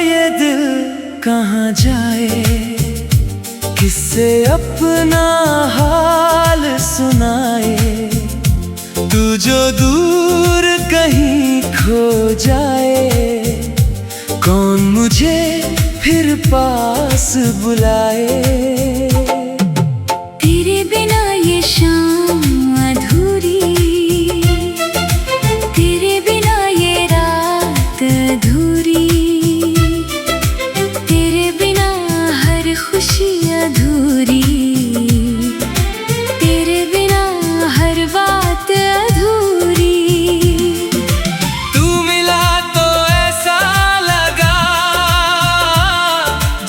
ये दिल कहाँ जाए, किससे अपना हाल सुनाए। तू जो दूर कहीं खो जाए, कौन मुझे फिर पास बुलाए। तेरे बिना ये शाम अधूरी, तेरे बिना ये रात अधूरी, तेरे बिना हर खुशी अधूरी, तेरे बिना हर बात अधूरी। तू मिला तो ऐसा लगा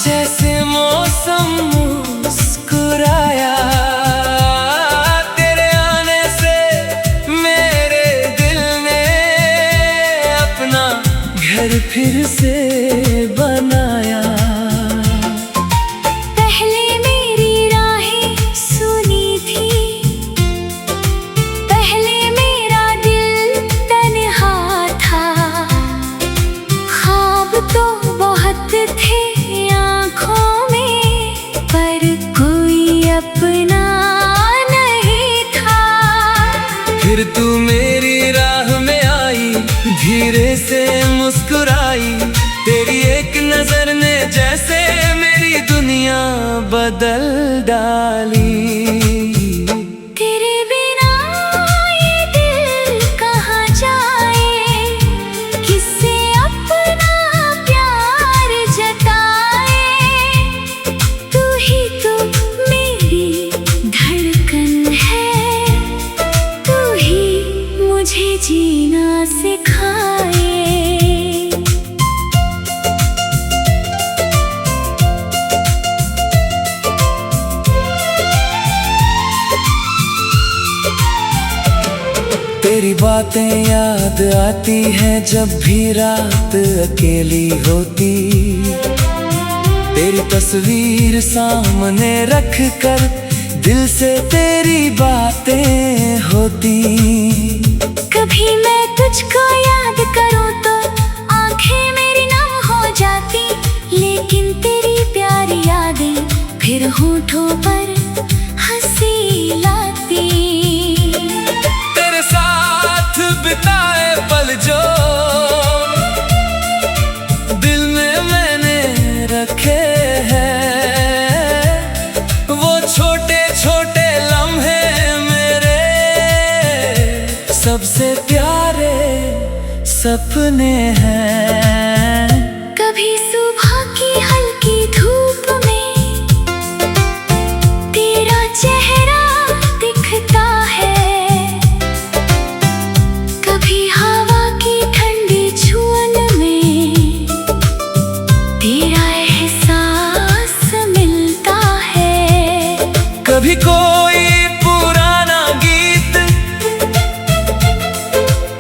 जैसे मौसम मुस्कुराया। तेरे आने से मेरे दिल ने अपना घर फिर से बनाया। पहले मेरी राहें सुनी थी, पहले मेरा दिल तन्हा था। ख्वाब तो बहुत थे आँखों में, पर कोई अपना नहीं था। फिर तू मेरी राह में आई, धीरे से मुस्कुराई। तेरी एक नजर ने जैसे मेरी दुनिया बदल डाली। तेरे बिना ये दिल कहाँ जाए, किससे अपना प्यार जताए। तू ही तो मेरी धड़कन है, तू ही मुझे जीना सिखाए। तेरी बातें याद आती हैं जब भी रात अकेली होती। तेरी तस्वीर सामने रख कर दिल से तेरी बातें होती। कभी मैं तुझको याद करूं तो आंखें मेरी नम हो जाती, लेकिन तेरी प्यारी यादें फिर होठों पर हंसी लाती। तेरे साथ बिताए पल जो दिल में मैंने रखे हैं, वो छोटे छोटे लम्हे मेरे सबसे प्यारे सपने हैं। कभी सुबह की हल्की धूप में तेरा चेहरा दिखता है, कभी हवा की ठंडी छुअन में तेरा एहसास मिलता है। कभी कोई पुराना गीत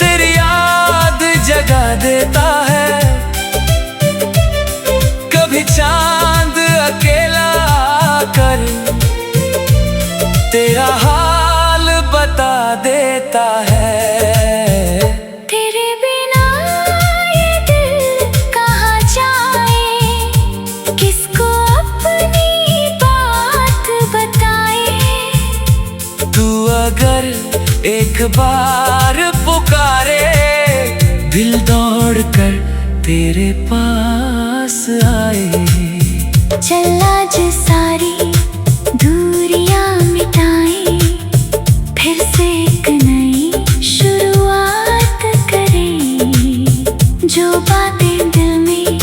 तेरी याद जगा देता है, कभी चांद अकेला आकर तेरा हाल बता देता है। तेरे बिना ये दिल कहाँ जाए, किसको अपनी बात बताए। तू अगर एक बार पुकारे, दिल दौड़ कर तेरे पास आए। चल आज सारी दूरियां मिटाएं, फिर से एक नई शुरुआत करें। जो बातें दिल में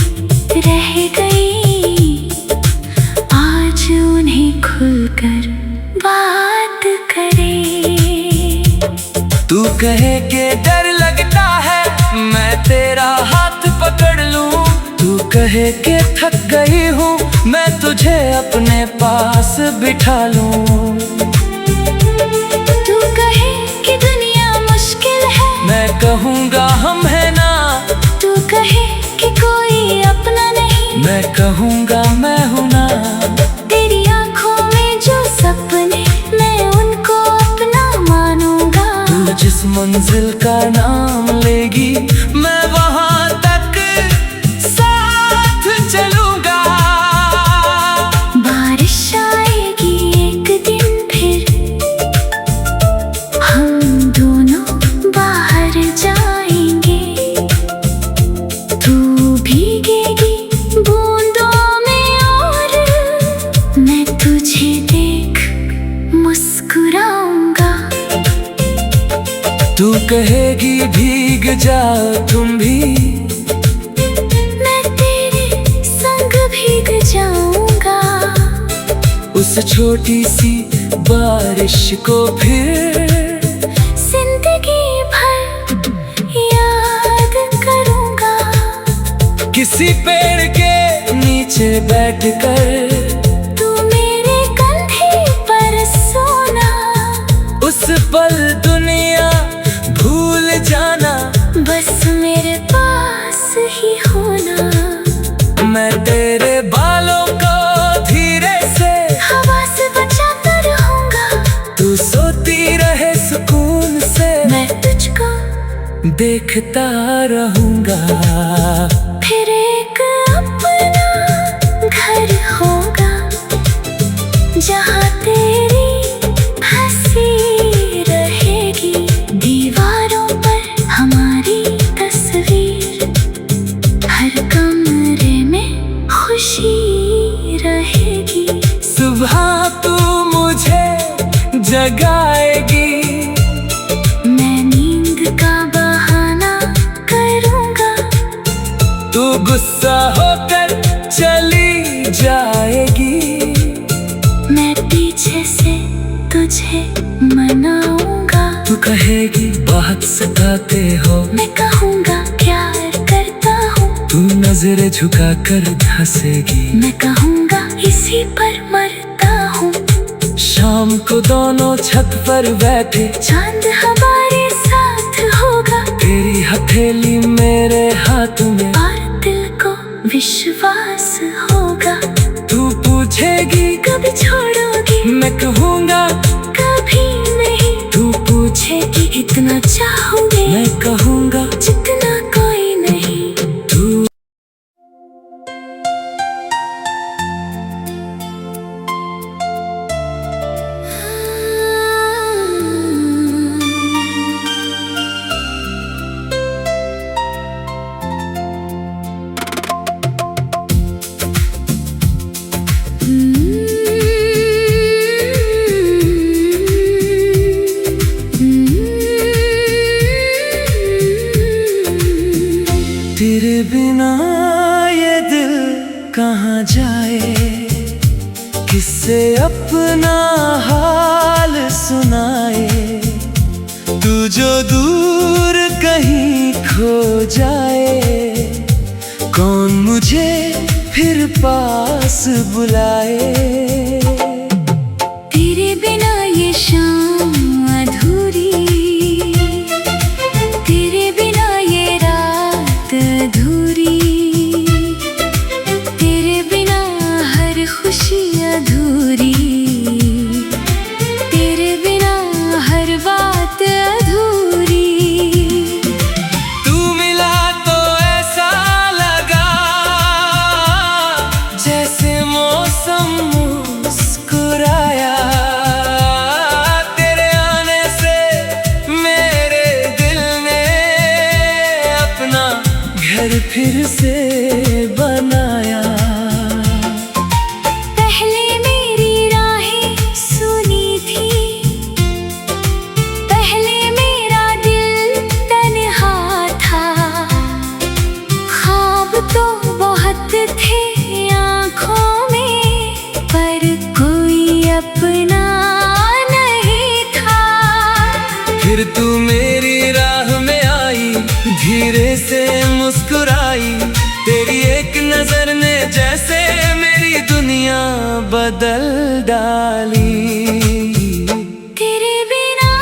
रह गई, आज उन्हें खुलकर बात करें। तू कहे के डर लगता है, मैं तेरा हाथ पकड़ लूं। तू कहे के थक गई हूँ, मैं तुझे अपने पास बिठा लूं। तू कहे कि दुनिया मुश्किल है, मैं कहूँगा हम है ना। तू कहे कि कोई अपना नहीं, मैं कहूँगा मैं हूँ ना। तेरी आंखों में जो सपने, मैं उनको अपना मानूंगा। तू जिस मंजिल का नाम लेगी, मैं वहाँ तक कहेगी भीग जाओ तुम भी, मैं तेरे संग भीग जाऊंगा। उस छोटी सी बारिश को फिर जिंदगी भर याद करूंगा। किसी पेड़ के नीचे बैठकर तू मेरे कंधे पर सोना, उस पल दुनिया भूल जाना, बस मेरे पास ही होना। मैं तेरे बालों को धीरे से हवा से बचाता रहूंगा। तू सोती रहे सुकून से, मैं तुझको देखता रहूंगा। फिर एक अपना घर होगा, जहाँ तेरी हंसी रहेगी। दीवारों पर हमारी तस्वीर, हर कमरे में खुशी रहेगी। सुबह तू मुझे जगाएगी, मैं नींद का बहाना करूंगा। तू गुस्सा होकर चली जाएगी, मैं पीछे से तुझे मनाऊंगा। तू कहेगी बहुत सताते हो, मैं कहूँगा प्यार करता हूँ। तू नजरें झुका कर हंसेगी, मैं कहूँगा इसी पर मरता हूँ। शाम को दोनों छत पर बैठे, चांद हमारे साथ होगा, तेरी हथेली मेरे हाथ में, और दिल को विश्वास होगा। तू पूछेगी कभी छोड़ोगी, मैं कहूँगा कभी नहीं। तू पूछेगी इतना चाहूंगी, मैं कहूँगा जितना कोई नहीं। तू तेरे बिना ये दिल कहाँ जाए, किससे अपना हाल सुनाए। तू जो दूर कहीं खो जाए, कौन मुझे फिर पास बुलाए। तेरे बिना ये शाम अधूरी, तेरे बिना ये रात अधूरी, तेरे बिना हर खुशी अधूरी, तेरे बिना हर बात अधूरी। तू मिला तो ऐसा लगा जैसे मौसम मुस्कुराया, तेरे आने से मेरे दिल ने अपना घर फिर से बनाया। पहले मेरी राहें सुनी थी, पहले मेरा दिल तन्हा था। ख्वाब तो बहुत थे आँखों में, पर कोई अपना नहीं था। फिर तू मेरी राह में आई, धीरे से मुस्कुराई, तेरी एक नजर ने जैसे मेरी दुनिया बदल डाली। तेरे बिना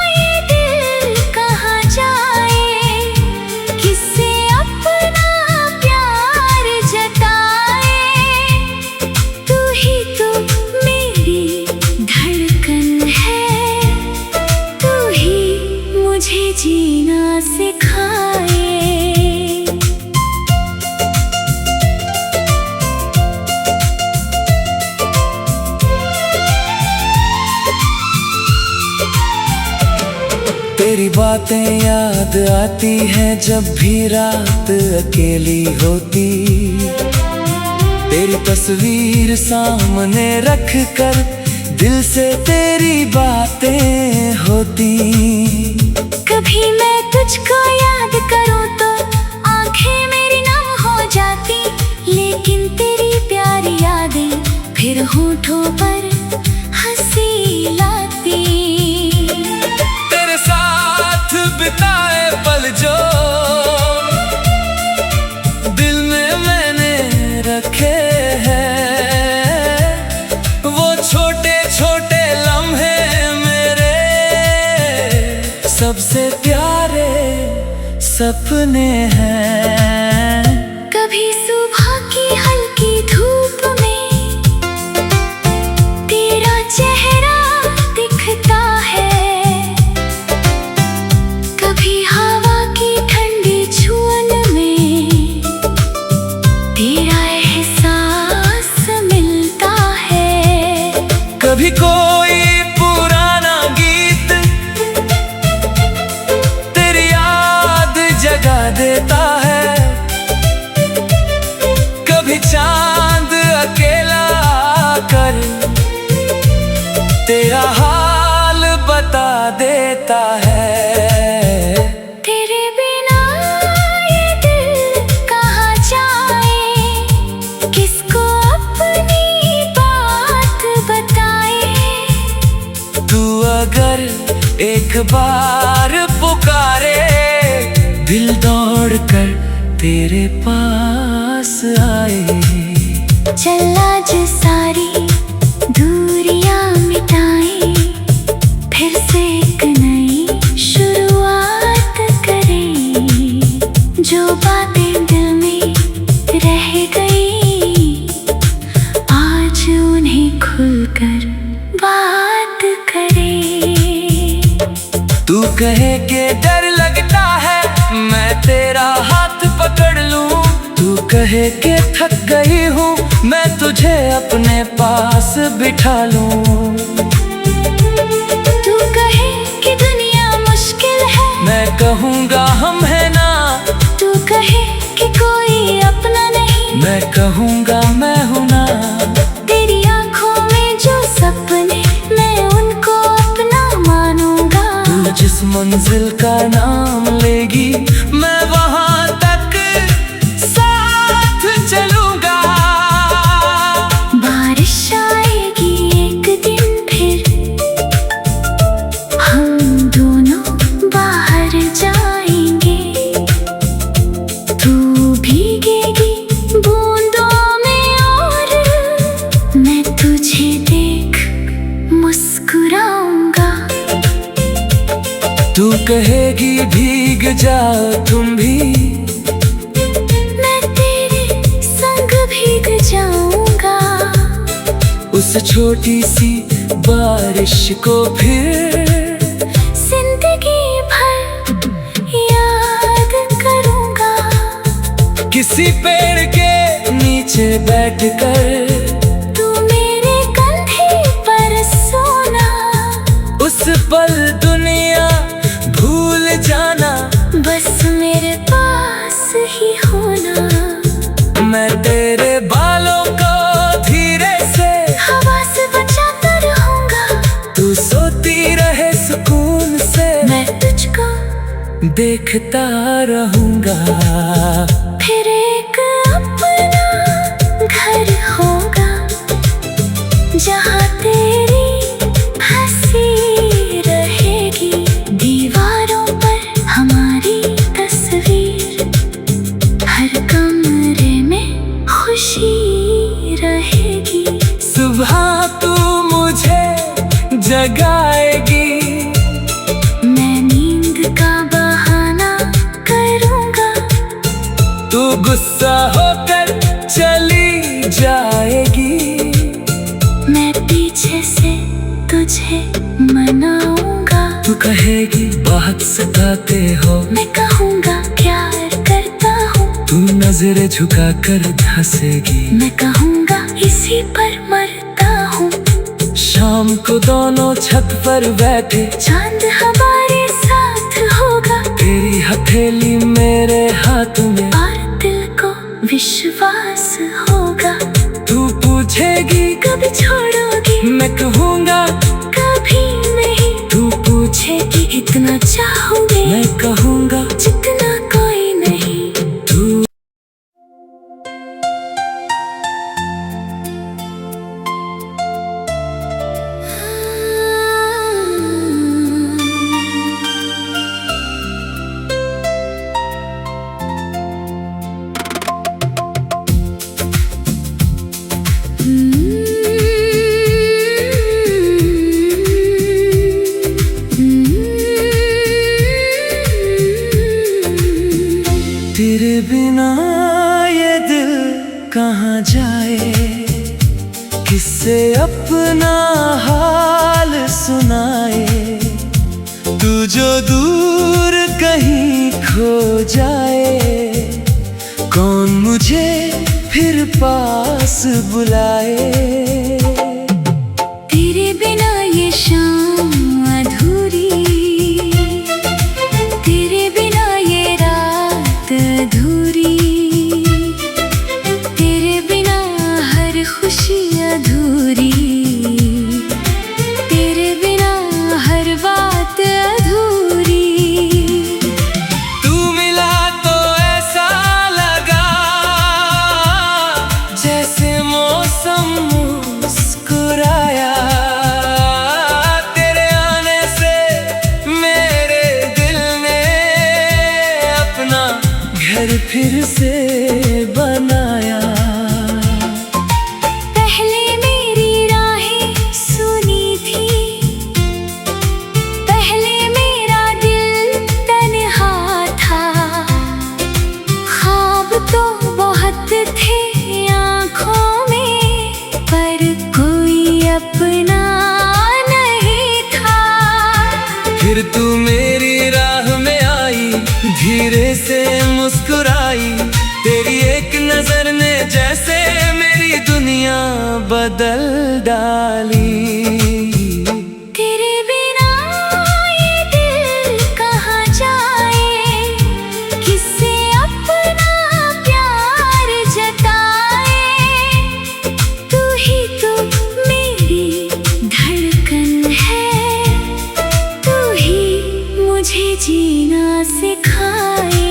ये दिल कहाँ जाए, किससे अपना प्यार जताए। तू ही तो मेरी धड़कन है, तू ही मुझे जीना सिखाए। तेरी बातें याद आती हैं जब भी रात अकेली होती, तेरी तस्वीर सामने रख कर दिल से तेरी बातें होती। कभी मैं तुझको याद करूं तो आंखें मेरी नम हो जाती, लेकिन तेरी प्यारी यादें फिर होठों पर हंसी लाती। तेरे साथ बिताए पल जो दिल में मैंने रखे हैं, वो छोटे छोटे लम्हे मेरे सबसे प्यारे सपने हैं। कभी सुबह की हल्की धूप में तेरा चेहरा दिखता है, कभी हवा की ठंडी छुअन में तेरा एहसास मिलता है। कभी कोई पुराना गीत तेरी याद जगा देता है, कभी चांद अकेला आकर तेरा हाल बता देता है। तेरे बिना ये दिल कहाँ जाए, किसको अपनी बात बताए। तू अगर एक बार पुकारे, दिल दौड़ कर तेरे पास आए। चल आज सारी दूरियां मिटाएं, फिर से एक नई शुरुआत करें। जो बातें दिल में रह गई, आज उन्हें खुलकर बात करें। तू कहे के डर लगता है, मैं तेरा हाथ पकड़ लूं। तू कहे के थक गई हूँ, मैं तुझे अपने पास बिठा लूं। तू कहे कि दुनिया मुश्किल है, मैं कहूँगा हम है ना। तू कहे कि कोई अपना नहीं, मैं कहूँगा मैं हूँ ना। तेरी आंखों में जो सपने, मैं उनको अपना मानूंगा। तू जिस मंजिल का नाम लेगी, मैं वहाँ तक साथ चलूंगा। बारिश आएगी एक दिन फिर, हम दोनों बाहर जाएंगे। तू भीगेगी बूंदों में और मैं तुझे देख मुस्कुराऊंगा। तू कहेगी भीग जाओ तुम भी, मैं तेरे संग भीग जाऊंगा। उस छोटी सी बारिश को फिर जिंदगी भर याद करूंगा। किसी पेड़ के नीचे बैठकर तू मेरे कंधे पर सोना, उस पल दुनिया भूल जाना। बस मेरे पास ही होना। मैं तेरे बालों को धीरे से हवा से बचाता रहूंगा। तू सोती रहे सुकून से, मैं तुझको देखता रहूंगा। फिर एक अपना घर होगा, जहाँ तेरी हंसी रहेगी। दीवारों पर हमारी तस्वीर, हर कमरे में खुशी रहेगी। सुबह तू मुझे जगाएगी, मैं नींद का बहाना करूंगा। तू गुस्सा होकर चली जाएगी, मैं पीछे से तुझे मनाऊंगा। तू कहेगी बहुत सताते हो, मैं कहूँगा प्यार करता हूँ। तू नजरें झुका कर हंसेगी, मैं कहूँगा इसी पर मरता हूँ। शाम को दोनों छत पर बैठे, चांद हमारे साथ होगा। तेरी हथेली मेरे हाथ में, और दिल को विश्वास होगा। तू पूछेगी कभी छोड़ोगी, मैं कहूँगा कभी नहीं। तू पूछेगी इतना चाहूँगा। कहाँ जाए, किससे अपना हाल सुनाए। तू जो दूर कहीं खो जाए, कौन मुझे फिर पास बुलाए। तेरे बिना ये शाम अधूरी, तेरे बिना ये रात अधूरी, तेरे बिना हर खुशी अधूरी, तेरे बिना हर बात अधूरी। तू मिला तो ऐसा लगा जैसे मौसम मुस्कुराया। तेरे आने से मेरे दिल ने अपना घर फिर से बनाया। पहले मेरी राहें सुनी थी, पहले मेरा दिल तन्हा था। ख्वाब तो बहुत थे आँखों में, पर कोई अपना नहीं था। फिर तू मेरी राह में आई, धीरे से मुस्कुराई। तेरी एक नजर ने जैसे मेरी दुनिया बदल डाली। तेरे बिना ये दिल कहाँ जाए, किससे अपना प्यार जताए। तू ही तो मेरी धड़कन है, तू ही मुझे जीना सिखाए।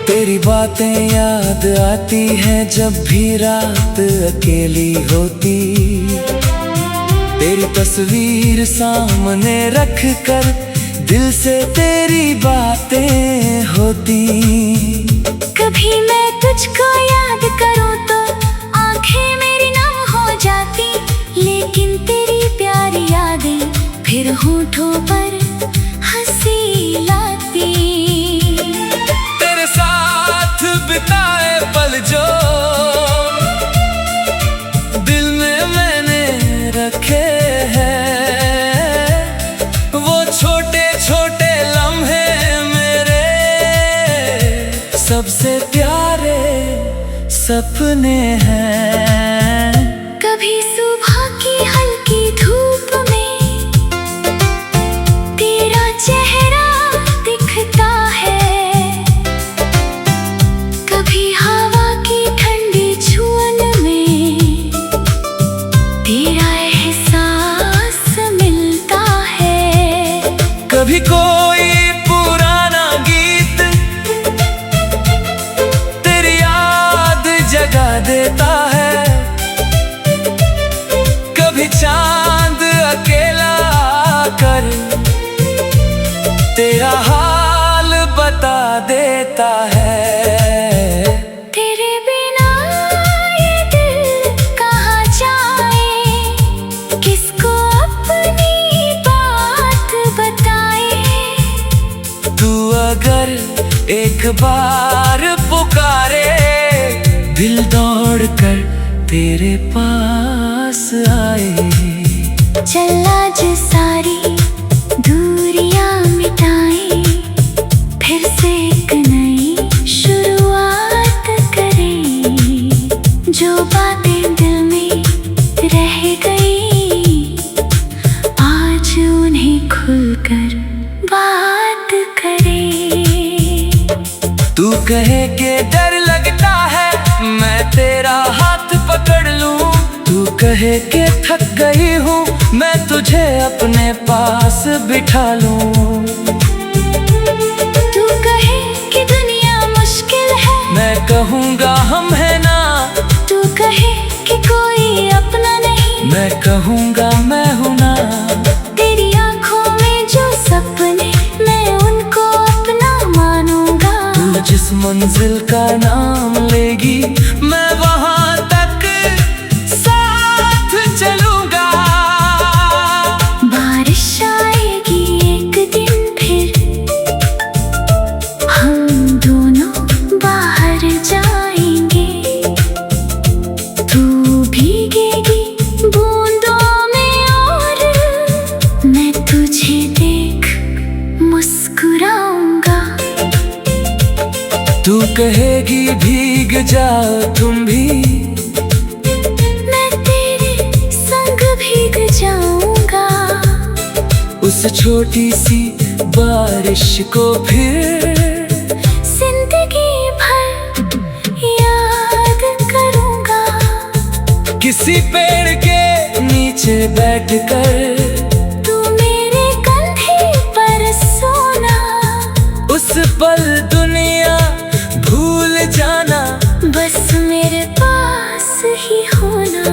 तेरी बातें याद आती हैं जब भी रात अकेली होती। तेरी तस्वीर सामने रख कर दिल से तेरी बातें होती। कभी मैं तुझको याद करूं तो आंखें मेरी नम हो जाती, लेकिन तेरी प्यारी यादें फिर होठों पर हंसी लाती। तेरे साथ बिताए पल जो दिल में मैंने रखे हैं, वो छोटे छोटे लम्हे मेरे सबसे प्यारे सपने हैं। कभी सुबह की हल्की धूप में तेरा चेहरा दिखता है, कभी हवा की ठंडी छुअन में तेरा एहसास मिलता है। कभी कोई पुराना गीत तेरी याद जगा देता है, कभी चांद अकेला आकर तेरा हाल बता देता है। तेरे बिना ये दिल कहाँ जाए, किसको अपनी बात बताए। तू अगर एक बार पुकारे, दिल दौड़ कर तेरे पास आए। चल आज सारी दूरियां मिटाएं, फिर से एक नई शुरुआत करें। जो बातें दिल में रह गई, आज उन्हें खुलकर बात करें। तू कहे के डर लगता है, मैं तेरा हाथ पकड़ लूं। तू कहे के थक गई हूँ, मैं तुझे अपने पास बिठा लूं। तू कहे कि दुनिया मुश्किल है, मैं कहूँगा हम है ना। तू कहे कि कोई अपना नहीं, मैं कहूँगा मैं हूँ ना। तेरी आंखों में जो सपने, मैं उनको अपना मानूंगा। तू जिस मंजिल का नाम लेगी, मैं वहाँ तक साथ चलूंगा। कहेगी भीग जाओ तुम भी, मैं तेरे संग भीग जाऊंगा। उस छोटी सी बारिश को फिर जिंदगी भर याद करूंगा। किसी पेड़ के नीचे बैठकर तू मेरे कंधे पर सोना, उस पल दुनिया भूल जाना, बस मेरे पास ही होना।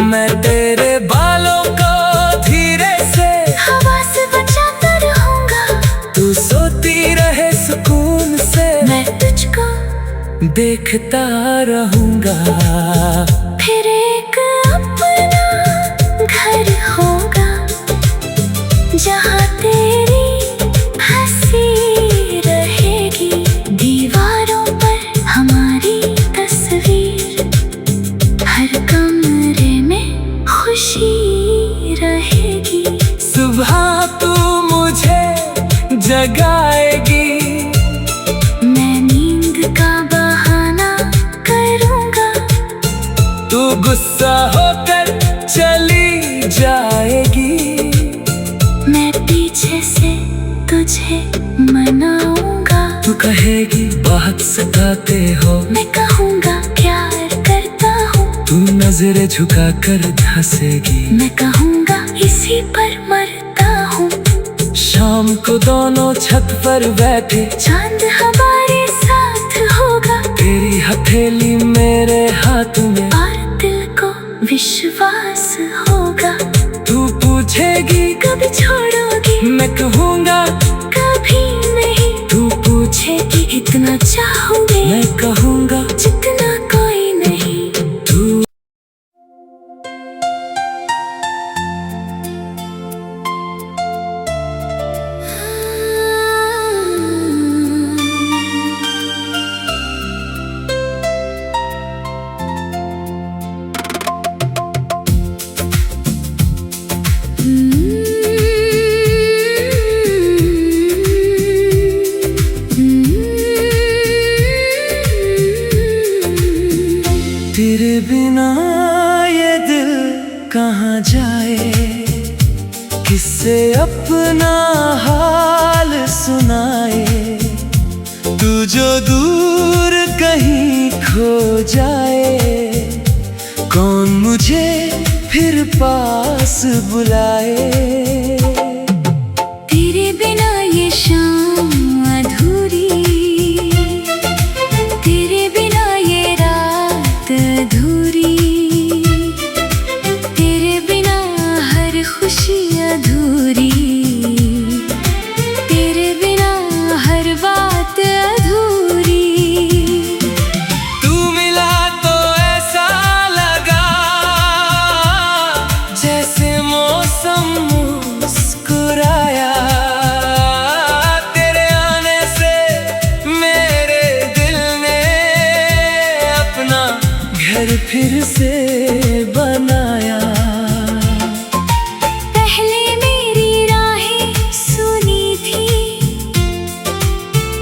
मैं तेरे बालों को धीरे से हवा से बचाता रहूंगा। तू सोती रहे सुकून से, मैं तुझको देखता रहूंगा। फिर एक अपना घर होगा, जहाँ तेरी हंसी रहेगी। दीवारों पर हमारी तस्वीर, हर कमरे में खुशी रहेगी। सुबह तू मुझे जगाएगी, मैं नींद का बहाना करूंगा। तू गुस्सा होकर चली जाएगी, मैं पीछे से तुझे मनाऊंगा। तू कहेगी बहुत सताते हो, मैं कहूंगा प्यार करता हूँ। तू नजरें झुका कर हंसेगी, मैं कहूंगा इसी पर मरता हूँ। शाम को दोनों छत पर बैठे, चांद हमारे साथ होगा, तेरी हथेली मेरे हाथ में, और दिल को विश्वास होगा। तू पूछेगी कभी छोड़ोगी, मैं कहूँगा कभी नहीं। तू पूछेगी इतना चाहूंगी, मैं कहूँगा जितना कोई नहीं। तू तेरे बिना ये दिल कहाँ जाए, किससे अपना हाल सुनाए। तू जो दूर कहीं खो जाए, कौन मुझे फिर पास बुलाए। तेरे बिना ये शाम अधूरी, तेरे बिना ये रात अधूरी, तेरे बिना हर खुशी अधूरी, तेरे बिना हर बात अधूरी। तू मिला तो ऐसा लगा जैसे मौसम मुस्कुराया, तेरे आने से मेरे दिल ने अपना घर फिर से बनाया। पहले मेरी राहें सुनी थी,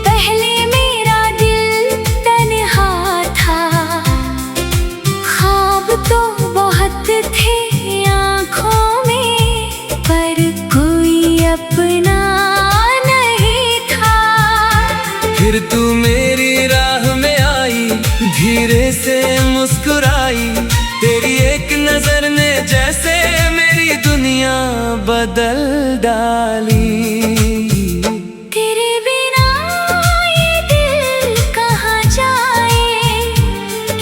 पहले मेरा दिल तन्हा था। ख्वाब तो बहुत थे आँखों में, पर कोई अपना नहीं था। फिर तू मेरी राह में आई, धीरे से मुस्कुराई, तेरी एक नजर ने जैसे मेरी दुनिया बदल डाली। तेरे बिना ये दिल कहाँ जाए,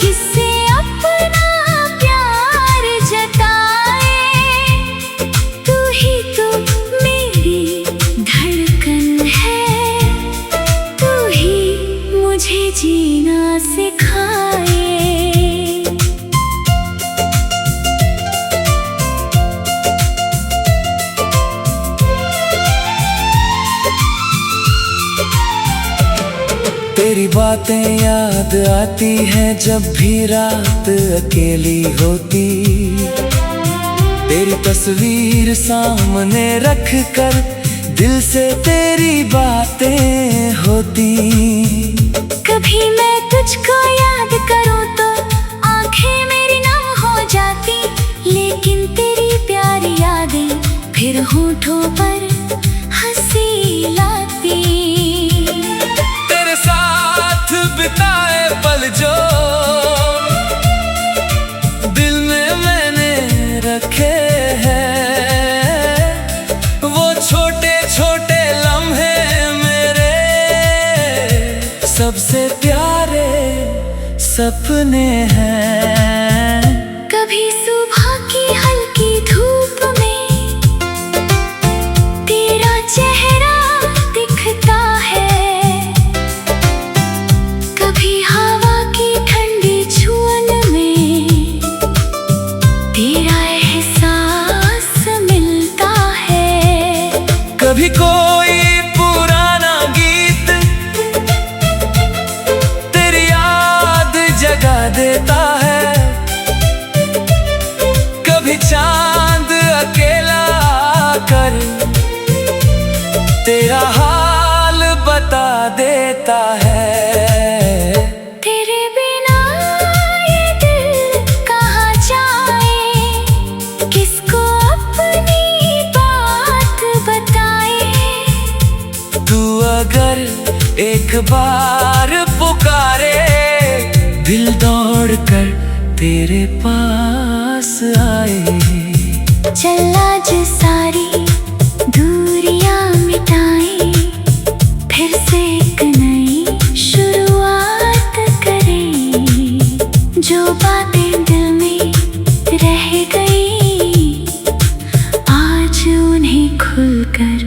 किससे अपना प्यार जताए। तू ही तो मेरी धड़कन है, तू ही मुझे जीना सिखाए। तेरी बातें याद आती हैं जब भी रात अकेली होती, तेरी तस्वीर सामने रख कर दिल से तेरी बातें होती। कभी मैं तुझको याद करूं तो आंखें मेरी नम हो जाती, लेकिन तेरी प्यारी यादें फिर होठों पर हंसी लाती। तेरे साथ बिताए पल जो दिल में मैंने रखे हैं, वो छोटे छोटे लम्हे मेरे सबसे प्यारे सपने हैं। कभी सुबह की हल्की धूप में तेरा चेहरा दिखता है, कभी हवा की ठंडी छुअन में तेरा एहसास मिलता है। कभी कोई पुराना गीत तेरी याद जगा देता है, कभी चांद अकेला आकर तेरा हाल बता देता है। तेरे बिना ये दिल कहाँ जाए, किसको अपनी बात बताए। तू अगर एक बार पुकारे, दिल दौड़ कर तेरे पास आए। चल आज सारी दूरियां मिटाएं, फिर से एक नई शुरुआत करें। जो बातें दिल में रह गई, आज उन्हें खुलकर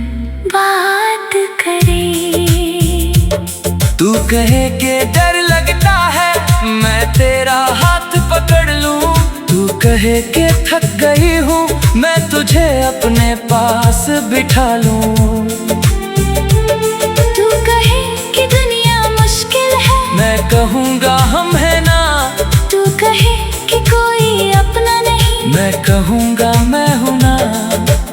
बात करें। तू कहे के डर लगता है, मैं तेरा हाथ पकड़ लूं। तू कहे के थक गई हूँ, मैं तुझे अपने पास बिठा लूं। तू कहे कि दुनिया मुश्किल है, मैं कहूँगा हम है ना। तू कहे कि कोई अपना नहीं, मैं कहूँगा मैं हूँ ना।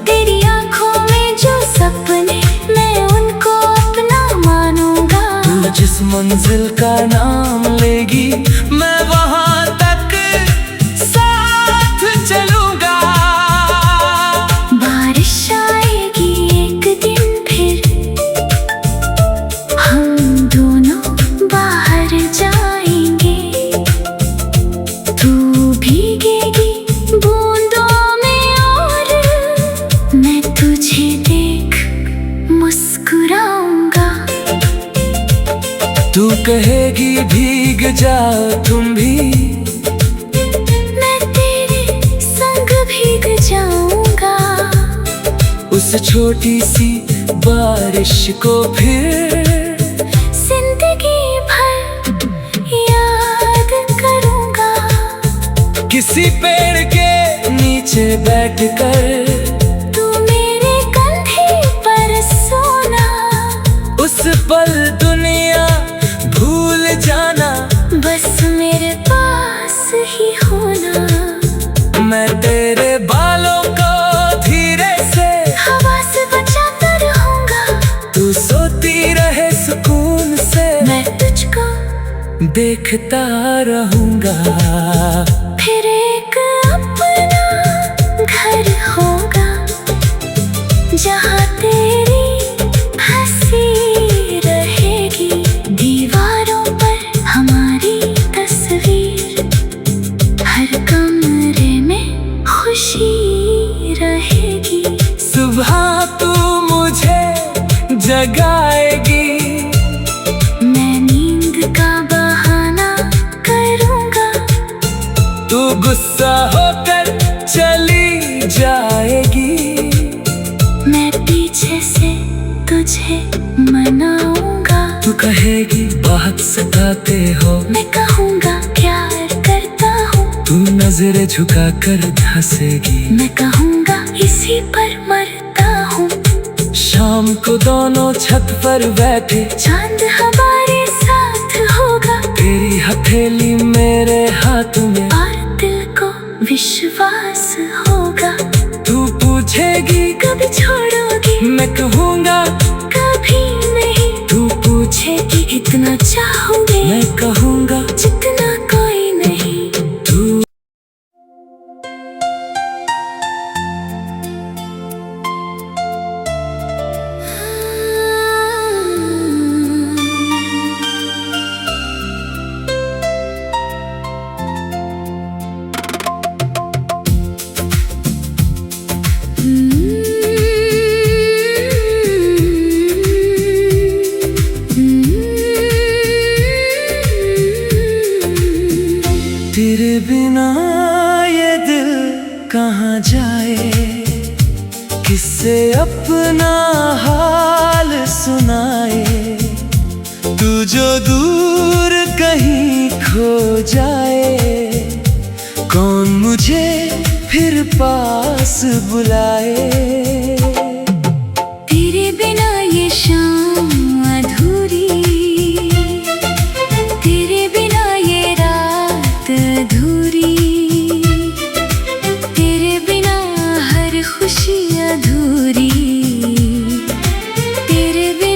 तेरी आंखों में जो सपने, मैं उनको अपना मानूंगा। तू जिस मंजिल का नाम लेगी, मैं वहाँ तक साथ चलूंगा। बारिश आएगी एक दिन फिर, हम दोनों बाहर जाएंगे। तू भीगेगी बूंदों में और मैं तुझे देख मुस्कुराऊंगा। तू कहेगी भीग जाओ तुम भी, मैं तेरे संग भीग जाऊंगा। उस छोटी सी बारिश को फिर जिंदगी भर याद करूंगा। किसी पेड़ के नीचे बैठकर तू मेरे कंधे पर सोना, उस पल दुनिया भूल जाना। बस मेरे पास ही होना। मैं तेरे बालों को धीरे से हवा से बचाता रहूंगा। तू सोती रहे सुकून से, मैं तुझको देखता रहूंगा। फिर एक अपना घर होगा, जहाँ तेरी हंसी रहेगी। दीवारों पर हमारी तस्वीर, हर कमरे में खुशी रहेगी। सुबह तू मुझे जगाएगी, मैं नींद का बहाना करूंगा। तू गुस्सा होकर चली जाएगी, मैं पीछे से तुझे मनाऊंगा। तू कहेगी बहुत सताते हो, मैं कहूँगा प्यार करता हूँ। तू नजरें झुका कर हंसेगी, मैं कहूँगा इसी पर मरता हूँ। शाम को दोनों छत पर बैठे, चांद हमारे साथ होगा। तेरी हथेली मेरे हाथ में, और दिल को विश्वास होगा। तू पूछेगी कभी छोड़ोगी, मैं कहूँगा कभी नहीं। तू पूछेगी इतना चाहो जाए, किससे अपना हाल सुनाए। तू जो दूर कहीं खो जाए, कौन मुझे फिर पास बुलाए। तेरे बिना ये शाम अधूरी, तेरे बिना ये रात अधूरी, तेरे बिना हर खुशी अधूरी, तेरे बिना